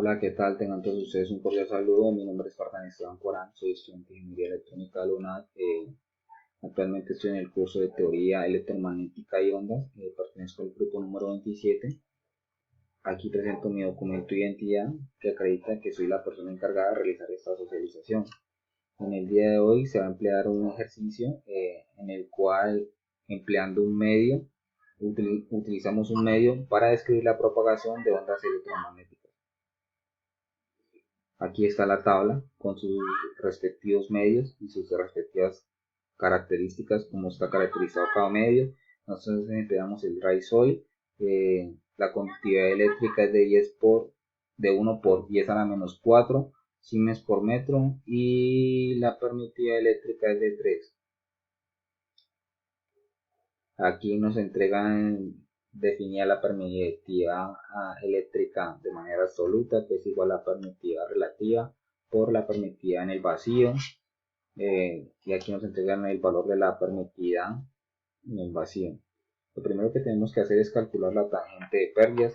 Hola, ¿qué tal? Tengan todos ustedes un cordial saludo. Mi nombre es Farfán Esteban Corán, soy estudiante de Ingeniería Electrónica de la UNAD. Actualmente estoy en el curso de Teoría Electromagnética y Ondas. Pertenezco al grupo número 27. Aquí presento mi documento de identidad que acredita que soy la persona encargada de realizar esta socialización. En el día de hoy se va a emplear un ejercicio en el cual, empleando un medio, utilizamos un medio para describir la propagación de ondas electromagnéticas. Aquí está la tabla con sus respectivos medios y sus respectivas características, como está caracterizado cada medio. Nosotros empleamos el dry soil. La conductividad eléctrica es de 1 por 10 a la menos 4 Siemens por metro y la permitividad eléctrica es de 3. Aquí nos entregan definida la permitividad eléctrica de manera absoluta, que es igual a la permitividad relativa por la permitividad en el vacío. Y aquí nos entregan el valor de la permitividad en el vacío. Lo primero que tenemos que hacer es calcular la tangente de pérdidas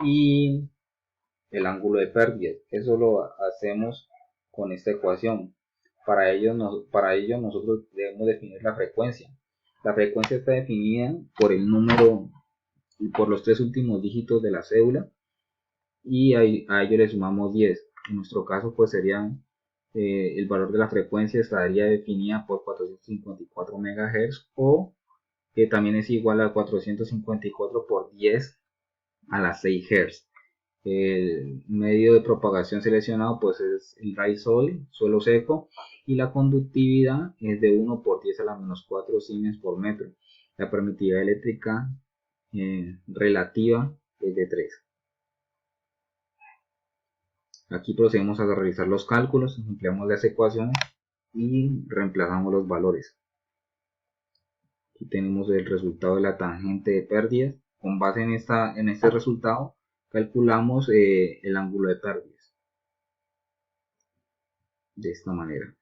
y el ángulo de pérdidas. Eso lo hacemos con esta ecuación. Para ello nosotros debemos definir la frecuencia. La frecuencia está definida por el número y por los 3 últimos dígitos de la cédula, y a ello le sumamos 10. En nuestro caso pues sería el valor de la frecuencia estaría definida por 454 MHz, o que también es igual a 454 por 10 a la 6 Hz. El medio de propagación seleccionado pues es el dry soil, suelo seco, y la conductividad es de 1 por 10 a la menos 4 Siemens por metro. La permitividad eléctrica relativa es de 3. Aquí procedemos a realizar los cálculos, empleamos las ecuaciones y reemplazamos los valores. Aquí tenemos el resultado de la tangente de pérdidas. Con base en este resultado calculamos el ángulo de pérdidas. De esta manera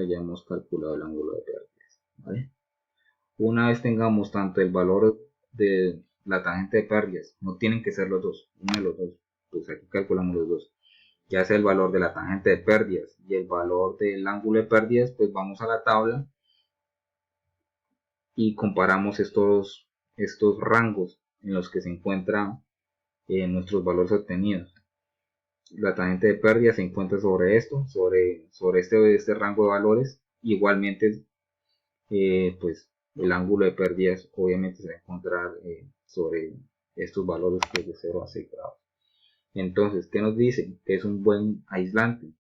ya hemos calculado el ángulo de pérdidas, ¿vale? Una vez tengamos tanto el valor de la tangente de pérdidas, no tienen que ser los dos, uno de los dos, pues aquí calculamos los dos, ya sea el valor de la tangente de pérdidas y el valor del ángulo de pérdidas, pues vamos a la tabla y comparamos estos rangos en los que se encuentran nuestros valores obtenidos. La tangente de pérdida se encuentra sobre este rango de valores. Igualmente pues el ángulo de pérdidas obviamente se va a encontrar sobre estos valores, que es de 0 a 6 grados. Entonces, ¿qué nos dice? Que es un buen aislante,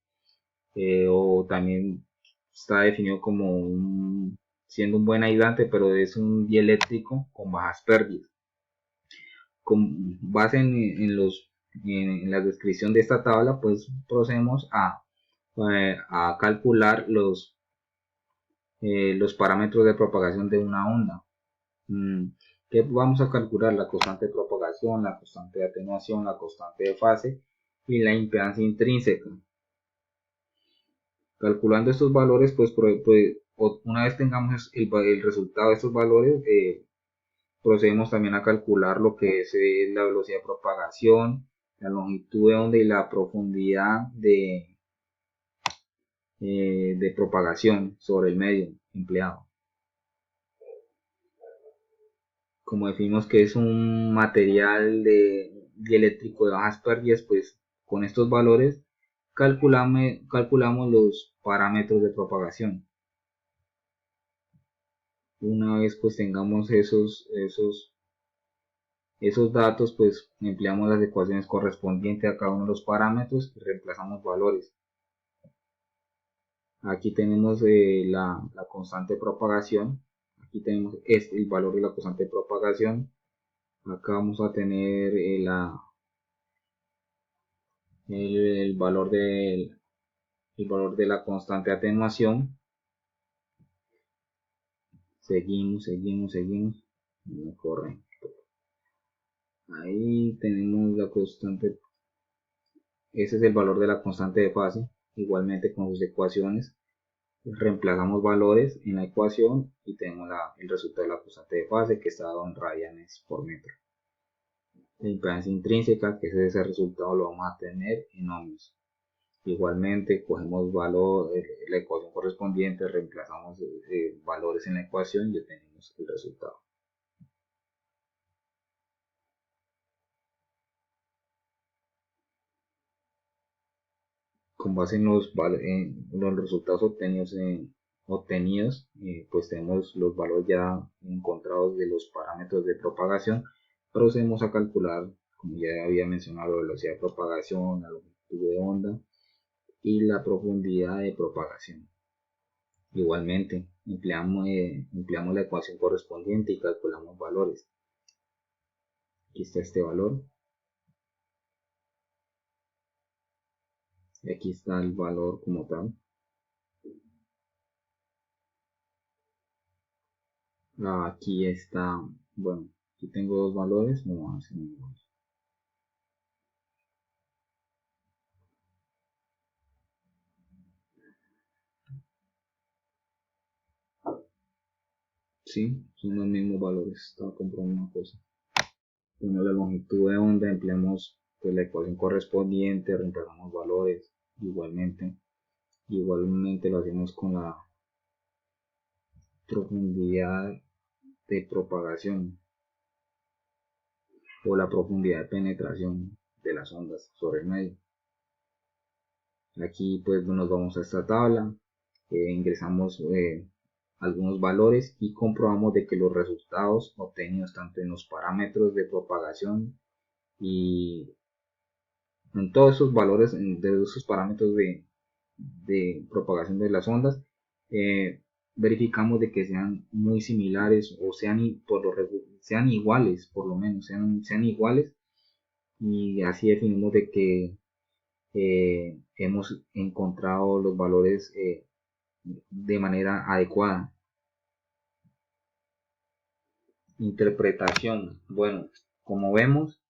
o también está definido como siendo un buen aislante, pero es un dieléctrico con bajas pérdidas. Con base en la descripción de esta tabla, pues procedemos a calcular los parámetros de propagación de una onda. ¿Qué vamos a calcular? La constante de propagación, la constante de atenuación, la constante de fase y la impedancia intrínseca. Calculando estos valores, pues una vez tengamos el resultado de estos valores, procedemos también a calcular lo que es la velocidad de propagación, la longitud de onda y la profundidad de propagación sobre el medio empleado. Como definimos que es un material dieléctrico de bajas pérdidas, pues con estos valores calculamos los parámetros de propagación. Una vez pues tengamos esos datos, pues empleamos las ecuaciones correspondientes a cada uno de los parámetros y reemplazamos valores. Aquí tenemos la constante de propagación. Aquí tenemos el valor de la constante de propagación. Acá vamos a tener el valor de la constante de atenuación. Seguimos. No corre. Ahí tenemos la constante. Ese es el valor de la constante de fase. Igualmente con sus ecuaciones. Reemplazamos valores en la ecuación y tenemos el resultado de la constante de fase, que está dado en radianes por metro. la impedancia intrínseca, que es ese resultado, lo vamos a tener en ohmios. Igualmente cogemos la ecuación correspondiente, reemplazamos valores en la ecuación y obtenemos el resultado. Con base en los resultados obtenidos, pues tenemos los valores ya encontrados de los parámetros de propagación. Procedemos a calcular, como ya había mencionado, la velocidad de propagación, la longitud de onda y la profundidad de propagación. Igualmente, empleamos la ecuación correspondiente y calculamos valores. Aquí está este valor. Y aquí está el valor como tal. Aquí está, bueno, aquí tengo dos valores, vamos a hacer un igual. Sí, son los mismos valores, estaba comprobando una cosa. Tenemos la longitud de onda, empleamos pues, la ecuación correspondiente, reemplazamos valores igualmente. Igualmente lo hacemos con la profundidad de propagación o la profundidad de penetración de las ondas sobre el medio. Aquí pues nos vamos a esta tabla, ingresamos algunos valores y comprobamos de que los resultados obtenidos tanto en los parámetros de propagación y en todos esos valores de esos parámetros de propagación de las ondas, verificamos de que sean muy similares o sean iguales, por lo menos sean iguales, y así definimos de que hemos encontrado los valores de manera adecuada. Interpretación. Bueno, como vemos,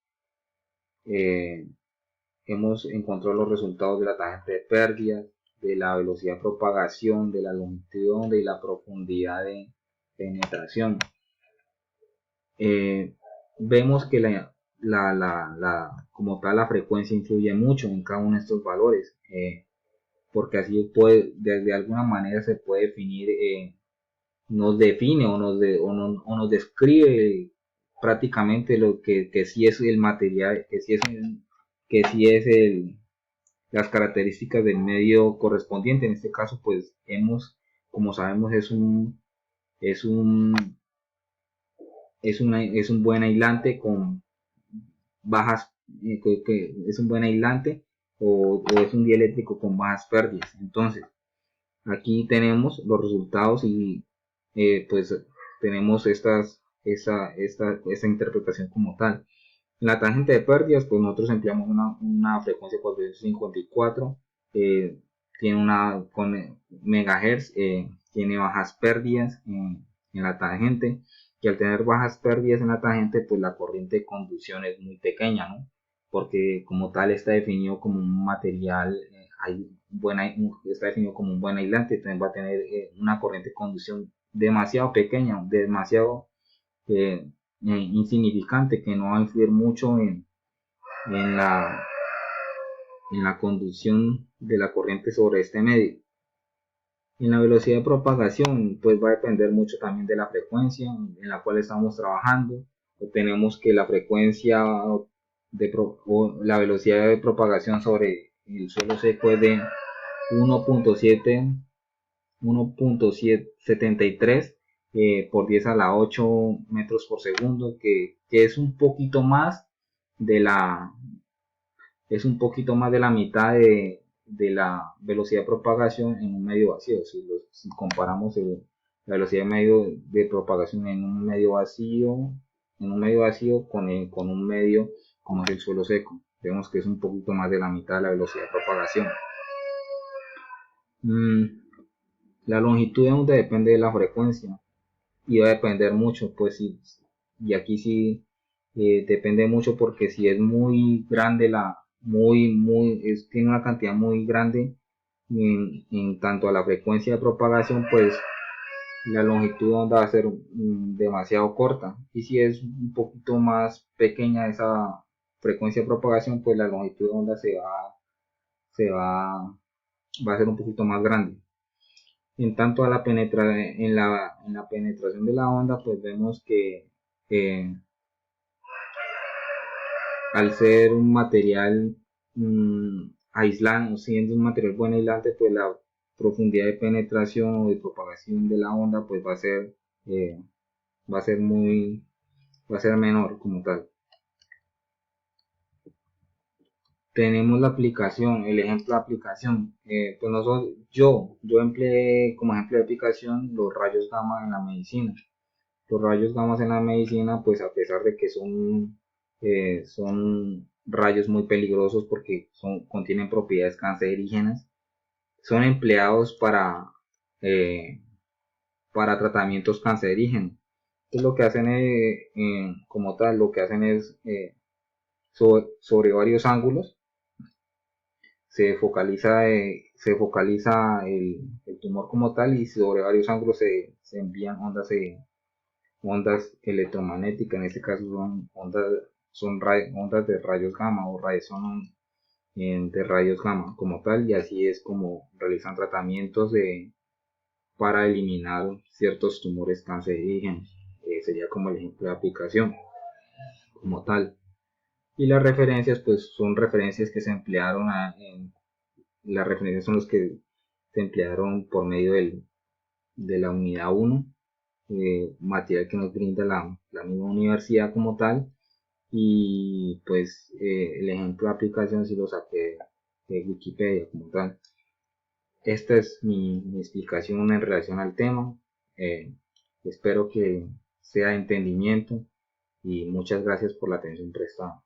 hemos encontrado los resultados de la tangente de pérdidas, de la velocidad de propagación, de la longitud de onda y la profundidad de penetración. Vemos que como tal la frecuencia influye mucho en cada uno de estos valores, porque así de alguna manera se puede definir, nos define o nos describe prácticamente lo que sí es el material, que sí es las características del medio correspondiente. En este caso, pues como sabemos, es un buen aislante con bajas, es un buen aislante o es un dieléctrico con bajas pérdidas. Entonces, aquí tenemos los resultados y pues tenemos esta interpretación como tal. En la tangente de pérdidas, pues nosotros empleamos una frecuencia 454, tiene con megahertz, tiene bajas pérdidas en la tangente, y al tener bajas pérdidas en la tangente, pues la corriente de conducción es muy pequeña, ¿no? Porque como tal está definido como un material, está definido como un buen aislante, entonces va a tener una corriente de conducción demasiado pequeña, demasiado insignificante, que no va a influir mucho en la, en la conducción de la corriente sobre este medio. En la velocidad de propagación, pues va a depender mucho también de la frecuencia en la cual estamos trabajando. Tenemos que la frecuencia o la velocidad de propagación sobre el suelo seco es de 1.73 por 10 a la 8 metros por segundo, que es un poquito más de la mitad de la velocidad de propagación en un medio vacío. Si comparamos la velocidad medio de propagación en un medio vacío con un medio como es el suelo seco, vemos que es un poquito más de la mitad de la velocidad de propagación. La longitud de onda depende de la frecuencia y va a depender mucho, pues y aquí sí depende mucho, porque si es muy grande tiene una cantidad muy grande en tanto a la frecuencia de propagación, pues la longitud de onda va a ser demasiado corta, y si es un poquito más pequeña frecuencia de propagación, pues la longitud de onda va a ser un poquito más grande. En tanto en la penetración de la onda, pues vemos que al ser un material aislante, siendo un material buen aislante, pues la profundidad de penetración o de propagación de la onda pues eh, va a ser va a ser menor como tal. Tenemos la aplicación, el ejemplo de aplicación. Pues yo empleé como ejemplo de aplicación los rayos gamma en la medicina. Los rayos gamma en la medicina, pues a pesar de que son rayos muy peligrosos porque contienen propiedades cancerígenas, son empleados para tratamientos cancerígenos. Entonces lo que hacen como tal, lo que hacen es sobre varios ángulos se focaliza el tumor como tal y sobre varios ángulos se envían ondas electromagnéticas, en este caso ondas de rayos gamma o radiación de rayos gamma como tal, y así es como realizan tratamientos para eliminar ciertos tumores cancerígenos. Sería como el ejemplo de aplicación como tal. Y las referencias, pues son referencias que se emplearon las referencias son los que se emplearon por medio de la unidad 1, material que nos brinda la misma universidad como tal. Y pues el ejemplo de aplicación si lo saqué de Wikipedia como tal. Esta es mi explicación en relación al tema. Espero que sea de entendimiento y muchas gracias por la atención prestada.